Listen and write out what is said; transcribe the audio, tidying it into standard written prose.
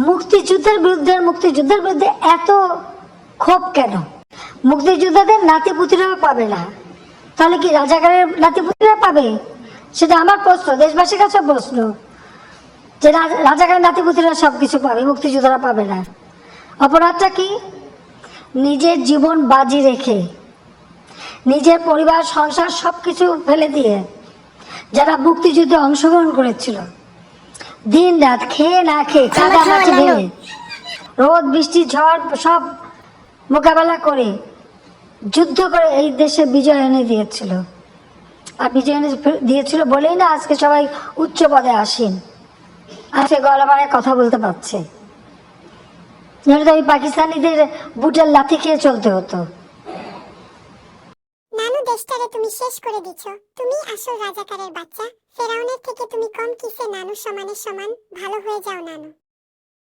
মুক্তিযুদ্ধের বিরুদ্ধে এত ক্ষোভ কেন? মুক্তিযোদ্ধাদের নাতিপুতিরাও পাবে না, তাহলে কি রাজাকারের নাতিপুতিরা পাবে? সেটা আমার প্রশ্ন, দেশবাসীর কাছে প্রশ্ন, যে রাজাকারের নাতিপুতিরা সব কিছু পাবে, মুক্তিযোদ্ধারা পাবে না। অপরাধটা কি? নিজের জীবন বাজি রেখে, নিজের পরিবার সংসার সব কিছু ফেলে দিয়ে যারা মুক্তিযুদ্ধে অংশগ্রহণ করেছিল, দিন রাত খেয়ে না খেয়ে, কাদা মাটি ভেঙে, রোদ বৃষ্টি ঝড় সব মোকাবেলা করে যুদ্ধ করে এই দেশে বিজয় এনে দিয়েছিল। আর বিজয় এনে দিয়েছিল বলেই না আজকে সবাই উচ্চ পদে আসীন, আজকে গলা বাড়ায় কথা বলতে পারছে। তো ওই পাকিস্তানিদের বুটের লাথি খেয়ে চলতে হতো। নানু, দেশটারে তুমি শেষ করে দিছো। তুমি আসল রাজাকারের বাচ্চা। ফেরাউনের থেকে তুমি কম কিসে নানু? সমানের সমান। ভালো হয়ে যাও নানু।